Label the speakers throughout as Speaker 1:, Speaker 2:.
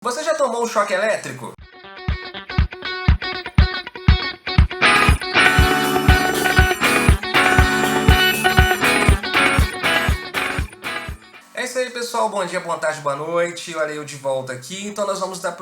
Speaker 1: Você já tomou um choque elétrico? É isso aí, pessoal. Bom dia, boa tarde, boa noite. Olha eu de volta aqui. Então nós vamos dar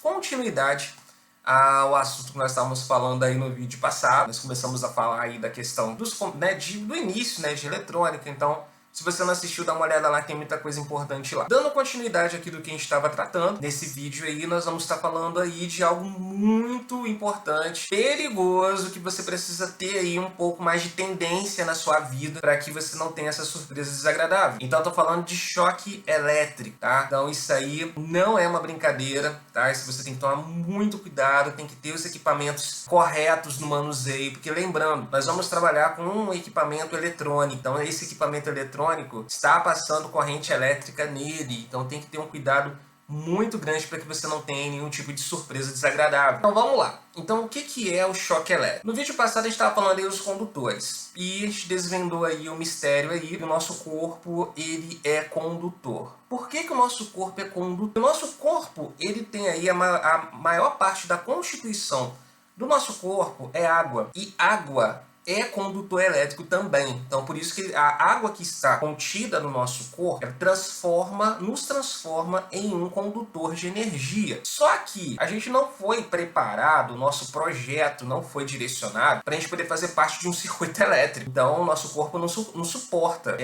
Speaker 1: continuidade ao assunto que nós estávamos falando aí no vídeo passado. Nós começamos a falar aí da questão do início, de eletrônica. Então, se você não assistiu, dá uma olhada lá, tem muita coisa importante lá. Dando continuidade aqui do que a gente estava tratando, nesse vídeo aí nós vamos estar falando aí de algo muito importante, perigoso, que você precisa ter aí um pouco mais de tendência na sua vida para que você não tenha essa surpresa desagradável. Então eu tô falando de choque elétrico, tá? Então isso aí não é uma brincadeira, tá? Isso você tem que tomar muito cuidado, tem que ter os equipamentos corretos no manuseio, porque lembrando, nós vamos trabalhar com um equipamento eletrônico, então esse equipamento eletrônico está passando corrente elétrica nele, então tem que ter um cuidado muito grande para que você não tenha nenhum tipo de surpresa desagradável. Então vamos lá. Então o que é o choque elétrico? No vídeo passado a gente estava falando aí dos condutores e a gente desvendou aí o mistério aí que o nosso corpo ele é condutor. Por que o nosso corpo é condutor? O nosso corpo ele tem aí a maior parte da constituição do nosso corpo é água, e água é condutor elétrico também. Então, por isso que a água que está contida no nosso corpo nos transforma em um condutor de energia. Só que a gente não foi preparado, o nosso projeto não foi direcionado para a gente poder fazer parte de um circuito elétrico. Então, o nosso corpo não suporta,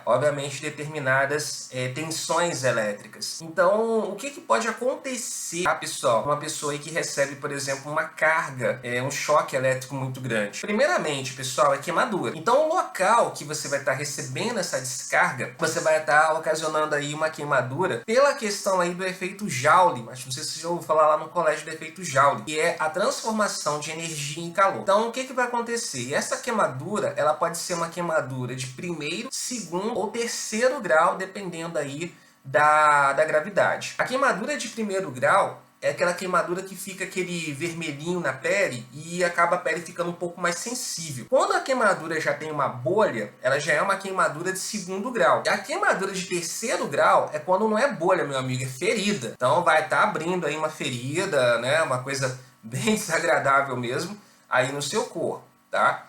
Speaker 1: obviamente, determinadas tensões elétricas. Então, o que pode acontecer, tá, pessoal? Uma pessoa aí que recebe, por exemplo, uma carga, um choque elétrico muito grande. Primeiramente, pessoal, é queimadura. Então, o local que você vai estar recebendo essa descarga, você vai estar ocasionando aí uma queimadura pela questão aí do efeito Joule. Mas não sei se você já ouviu falar lá no colégio do efeito Joule, que é a transformação de energia em calor. Então, o que vai acontecer? E essa queimadura, ela pode ser uma queimadura de primeiro, segundo ou terceiro grau, dependendo aí da gravidade. A queimadura de primeiro grau é aquela queimadura que fica aquele vermelhinho na pele e acaba a pele ficando um pouco mais sensível. Quando a queimadura já tem uma bolha, ela já é uma queimadura de segundo grau. E a queimadura de terceiro grau é quando não é bolha, meu amigo, é ferida. Então vai estar abrindo aí uma ferida, né? Uma coisa bem desagradável mesmo aí no seu corpo, tá?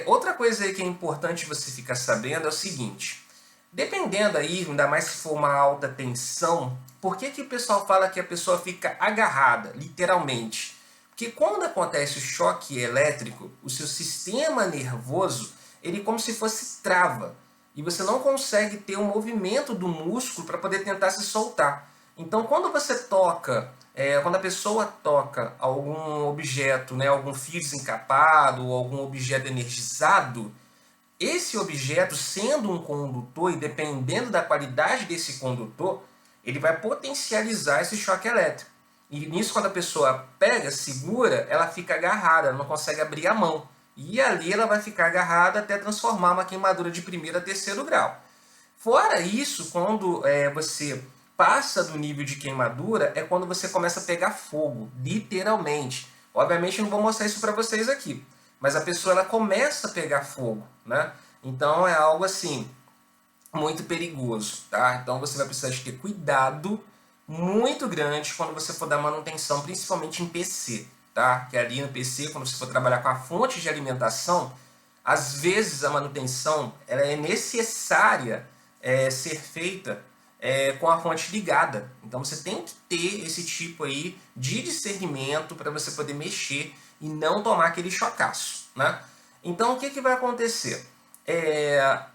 Speaker 1: Outra coisa aí que é importante você ficar sabendo é o seguinte: dependendo aí, ainda mais se for uma alta tensão, por que o pessoal fala que a pessoa fica agarrada, literalmente? Porque quando acontece o choque elétrico, o seu sistema nervoso, ele como se fosse trava. E você não consegue ter um movimento do músculo para poder tentar se soltar. Então quando você toca, quando a pessoa toca algum objeto, né, algum fio desencapado ou algum objeto energizado, esse objeto, sendo um condutor e dependendo da qualidade desse condutor, ele vai potencializar esse choque elétrico. E nisso, quando a pessoa pega, segura, ela fica agarrada, ela não consegue abrir a mão. E ali ela vai ficar agarrada até transformar uma queimadura de primeiro a terceiro grau. Fora isso, quando você passa do nível de queimadura, é quando você começa a pegar fogo, literalmente. Obviamente eu não vou mostrar isso para vocês aqui, mas a pessoa ela começa a pegar fogo, né? Então é algo assim muito perigoso, tá? Então você vai precisar de ter cuidado muito grande quando você for dar manutenção, principalmente em PC, tá? Que ali no PC, quando você for trabalhar com a fonte de alimentação, às vezes a manutenção ela é necessária ser feita com a fonte ligada. Então você tem que ter esse tipo aí de discernimento para você poder mexer e não tomar aquele chocaço, né? Então o que vai acontecer?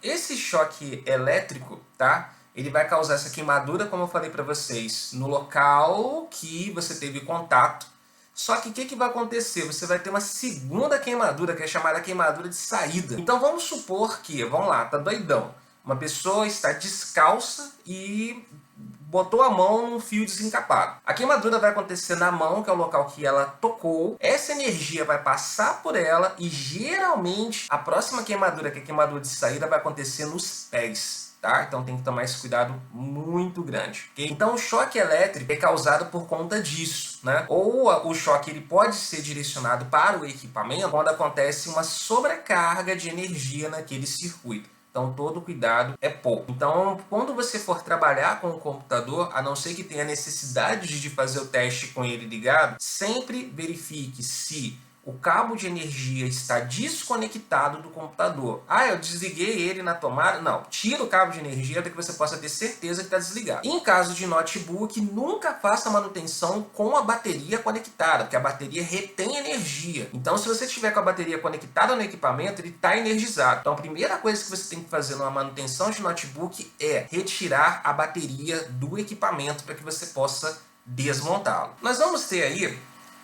Speaker 1: Esse choque elétrico, tá? Ele vai causar essa queimadura, como eu falei para vocês, no local que você teve contato. Só que o que vai acontecer? Você vai ter uma segunda queimadura, que é chamada queimadura de saída. Então vamos supor que, vamos lá, tá doidão. Uma pessoa está descalça e botou a mão num fio desencapado. A queimadura vai acontecer na mão, que é o local que ela tocou. Essa energia vai passar por ela e geralmente a próxima queimadura, que é a queimadura de saída, vai acontecer nos pés. Tá? Então tem que tomar esse cuidado muito grande. Okay? Então o choque elétrico é causado por conta disso, né? Ou o choque ele pode ser direcionado para o equipamento quando acontece uma sobrecarga de energia naquele circuito. Então todo cuidado é pouco. Então quando você for trabalhar com o computador, a não ser que tenha necessidade de fazer o teste com ele ligado, sempre verifique se o cabo de energia está desconectado do computador. Ah, eu desliguei ele na tomada. Não, tira o cabo de energia para que você possa ter certeza que está desligado. Em caso de notebook, nunca faça manutenção com a bateria conectada, porque a bateria retém energia. Então, se você tiver com a bateria conectada no equipamento, ele está energizado. Então, a primeira coisa que você tem que fazer numa manutenção de notebook é retirar a bateria do equipamento para que você possa desmontá-lo. Nós vamos ter aí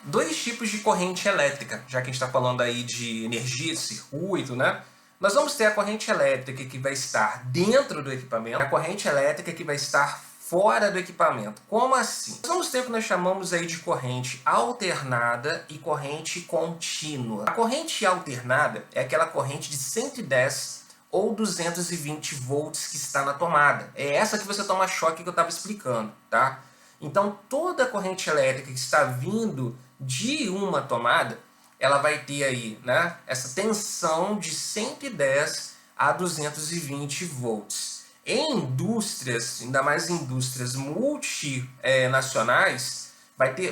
Speaker 1: dois tipos de corrente elétrica, já que a gente está falando aí de energia, de circuito, né? Nós vamos ter a corrente elétrica que vai estar dentro do equipamento e a corrente elétrica que vai estar fora do equipamento. Como assim? Nós vamos ter o que nós chamamos aí de corrente alternada e corrente contínua. A corrente alternada é aquela corrente de 110 ou 220 volts que está na tomada. É essa que você toma choque que eu estava explicando, tá? Então, toda a corrente elétrica que está vindo de uma tomada, ela vai ter aí, né, essa tensão de 110 a 220 volts. Em indústrias, ainda mais indústrias multinacionais,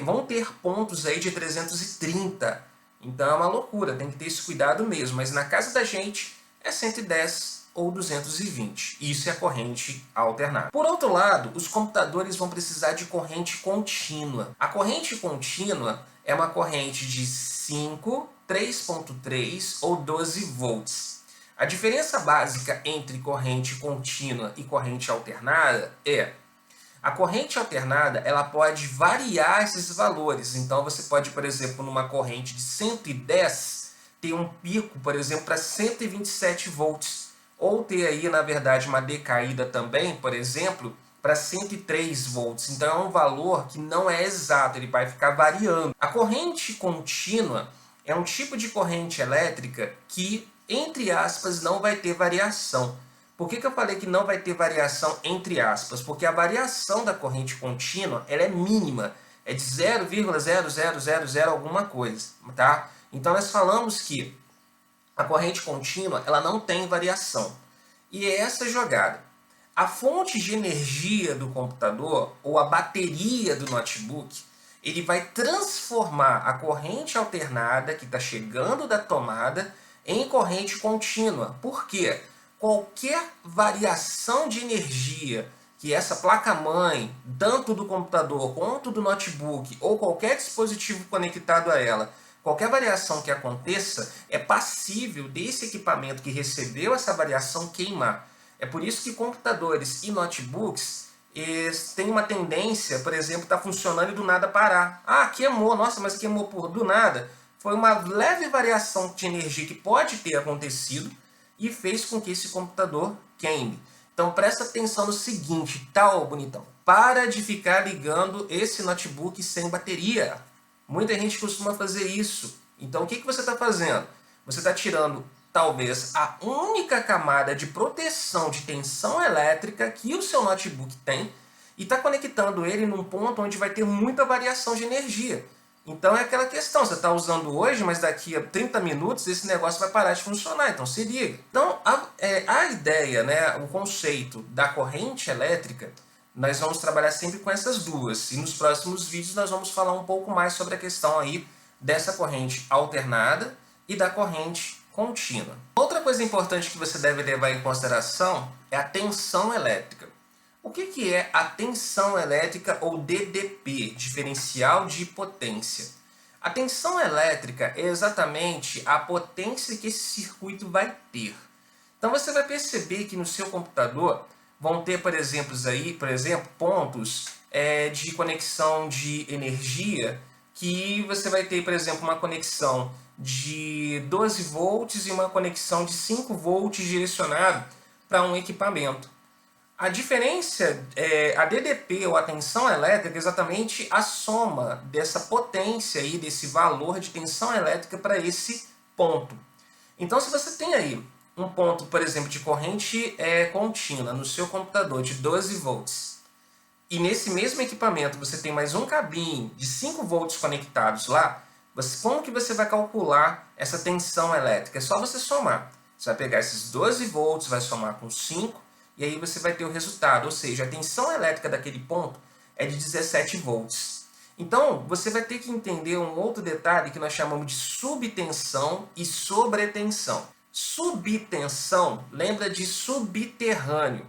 Speaker 1: vão ter pontos aí de 330. Então é uma loucura, tem que ter esse cuidado mesmo. Mas na casa da gente é 110 ou 220. Isso é a corrente alternada. Por outro lado, os computadores vão precisar de corrente contínua. A corrente contínua é uma corrente de 5, 3.3 ou 12 volts. A diferença básica entre corrente contínua e corrente alternada é: a corrente alternada ela pode variar esses valores. Então você pode, por exemplo, numa corrente de 110, ter um pico, por exemplo, para 127 volts. Ou ter aí, na verdade, uma decaída também, por exemplo, para 103 volts. Então é um valor que não é exato, ele vai ficar variando. A corrente contínua é um tipo de corrente elétrica que, entre aspas, não vai ter variação. Por que eu falei que não vai ter variação entre aspas? Porque a variação da corrente contínua ela é mínima, é de 0,0000 alguma coisa, tá? Então nós falamos que a corrente contínua ela não tem variação. E é essa jogada. A fonte de energia do computador ou a bateria do notebook, ele vai transformar a corrente alternada que está chegando da tomada em corrente contínua. Por quê? Qualquer variação de energia que essa placa-mãe, tanto do computador quanto do notebook, ou qualquer dispositivo conectado a ela, qualquer variação que aconteça é passível desse equipamento que recebeu essa variação queimar. É por isso que computadores e notebooks têm uma tendência, por exemplo, está funcionando e do nada parar. Ah, queimou, nossa, mas queimou do nada. Foi uma leve variação de energia que pode ter acontecido e fez com que esse computador queime. Então presta atenção no seguinte, tá, ô bonitão? Para de ficar ligando esse notebook sem bateria. Muita gente costuma fazer isso. Então o que você está fazendo? Você está tirando talvez a única camada de proteção de tensão elétrica que o seu notebook tem e está conectando ele num ponto onde vai ter muita variação de energia. Então é aquela questão, você está usando hoje, mas daqui a 30 minutos esse negócio vai parar de funcionar, então se liga. Então a ideia, né, o conceito da corrente elétrica, nós vamos trabalhar sempre com essas duas. E nos próximos vídeos nós vamos falar um pouco mais sobre a questão aí dessa corrente alternada e da corrente contínua. Outra coisa importante que você deve levar em consideração é a tensão elétrica. O que é a tensão elétrica ou DDP, diferencial de potência? A tensão elétrica é exatamente a potência que esse circuito vai ter. Então você vai perceber que no seu computador vão ter, por exemplo, pontos de conexão de energia que você vai ter, por exemplo, uma conexão de 12 volts e uma conexão de 5 volts direcionado para um equipamento. A diferença, a DDP ou a tensão elétrica é exatamente a soma dessa potência aí, desse valor de tensão elétrica para esse ponto. Então se você tem aí um ponto, por exemplo, de corrente contínua no seu computador de 12 volts, e nesse mesmo equipamento você tem mais um cabinho de 5 volts conectados lá, como que você vai calcular essa tensão elétrica? É só você somar. Você vai pegar esses 12 volts, vai somar com 5, e aí você vai ter o resultado. Ou seja, a tensão elétrica daquele ponto é de 17 volts. Então, você vai ter que entender um outro detalhe que nós chamamos de subtensão e sobretensão. Subtensão lembra de subterrâneo.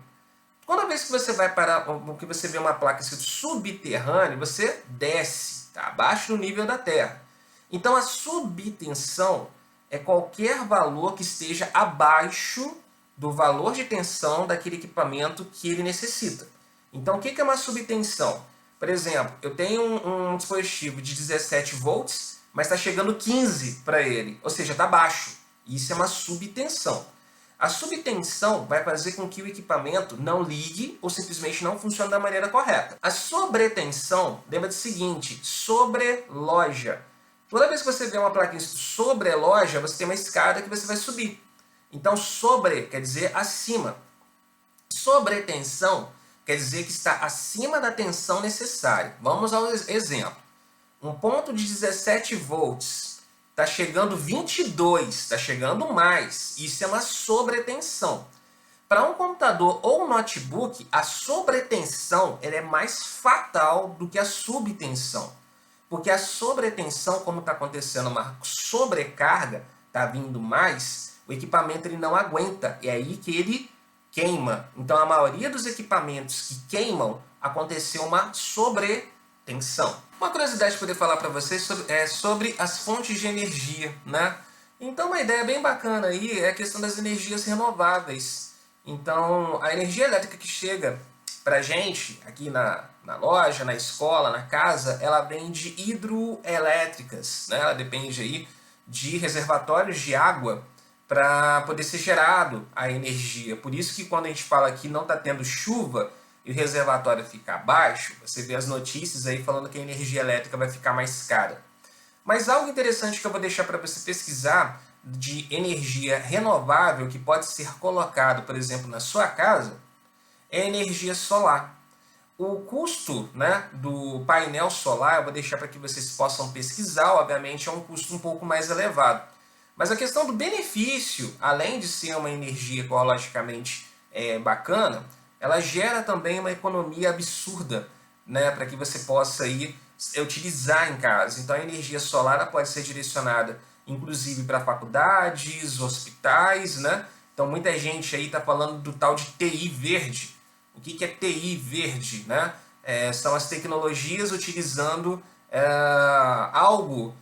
Speaker 1: Toda vez que você vai parar, que você vê uma placa escrito subterrâneo, você desce, tá abaixo do nível da terra. Então a subtensão é qualquer valor que esteja abaixo do valor de tensão daquele equipamento que ele necessita. Então o que é uma subtensão? Por exemplo, eu tenho um dispositivo de 17 volts, mas está chegando 15 para ele, ou seja, está baixo. Isso é uma subtensão. A subtensão vai fazer com que o equipamento não ligue ou simplesmente não funcione da maneira correta. A sobretensão, lembra do seguinte, sobreloja. Toda vez que você vê uma plaquinha sobreloja, você tem uma escada que você vai subir. Então, sobre quer dizer acima. Sobretensão quer dizer que está acima da tensão necessária. Vamos ao exemplo. Um ponto de 17 volts está chegando 22, está chegando mais. Isso é uma sobretensão. Para um computador ou um notebook, a sobretensão ela é mais fatal do que a subtensão. Porque a sobretensão, como está acontecendo uma sobrecarga, está vindo mais, o equipamento ele não aguenta. É aí que ele queima. Então, a maioria dos equipamentos que queimam, aconteceu uma sobretensão. Uma curiosidade de poder falar para vocês sobre as fontes de energia, né? Então, uma ideia bem bacana aí é a questão das energias renováveis. Então, a energia elétrica que chega para a gente, aqui na loja, na escola, na casa, ela vem de hidroelétricas, né? Ela depende aí de reservatórios de água para poder ser gerado a energia. Por isso que quando a gente fala que não está tendo chuva e o reservatório fica baixo, você vê as notícias aí falando que a energia elétrica vai ficar mais cara. Mas algo interessante que eu vou deixar para você pesquisar de energia renovável que pode ser colocado, por exemplo, na sua casa, é a energia solar. O custo, né, do painel solar, eu vou deixar para que vocês possam pesquisar, obviamente é um custo um pouco mais elevado. Mas a questão do benefício, além de ser uma energia ecologicamente bacana, ela gera também uma economia absurda, né, para que você possa aí utilizar em casa. Então a energia solar ela pode ser direcionada inclusive para faculdades, hospitais, né? Então muita gente aí está falando do tal de TI verde. O que é TI verde? Né? São as tecnologias utilizando algo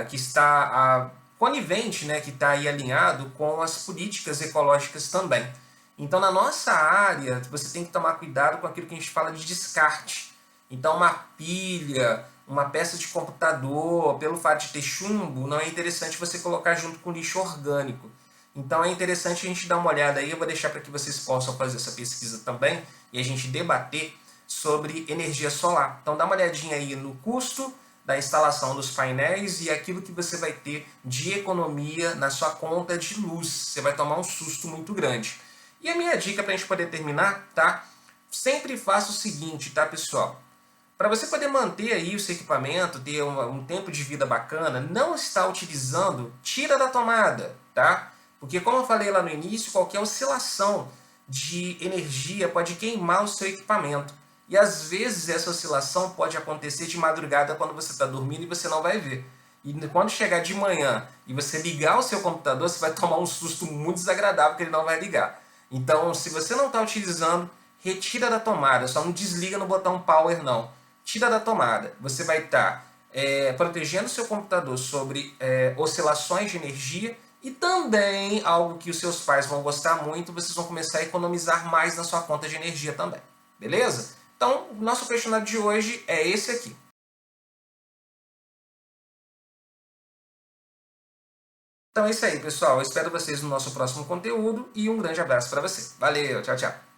Speaker 1: que está conivente, né? Que está aí alinhado com as políticas ecológicas também. Então na nossa área você tem que tomar cuidado com aquilo que a gente fala de descarte. Então uma pilha, uma peça de computador, pelo fato de ter chumbo, não é interessante você colocar junto com lixo orgânico. Então é interessante a gente dar uma olhada aí, eu vou deixar para que vocês possam fazer essa pesquisa também e a gente debater sobre energia solar. Então dá uma olhadinha aí no custo da instalação dos painéis e aquilo que você vai ter de economia na sua conta de luz. Você vai tomar um susto muito grande. E a minha dica para a gente poder terminar, tá? Sempre faça o seguinte, tá, pessoal? Para você poder manter aí o seu equipamento, ter um tempo de vida bacana, não está utilizando, tira da tomada, tá? Porque como eu falei lá no início, qualquer oscilação de energia pode queimar o seu equipamento. E às vezes essa oscilação pode acontecer de madrugada quando você está dormindo e você não vai ver. E quando chegar de manhã e você ligar o seu computador, você vai tomar um susto muito desagradável que ele não vai ligar. Então, se você não está utilizando, retira da tomada, só não desliga no botão power não. Tira da tomada. Você vai estar protegendo o seu computador sobre oscilações de energia e também, algo que os seus pais vão gostar muito, vocês vão começar a economizar mais na sua conta de energia também. Beleza? Então, o nosso questionário de hoje é esse aqui. Então é isso aí, pessoal. Eu espero vocês no nosso próximo conteúdo e um grande abraço para você. Valeu, tchau, tchau.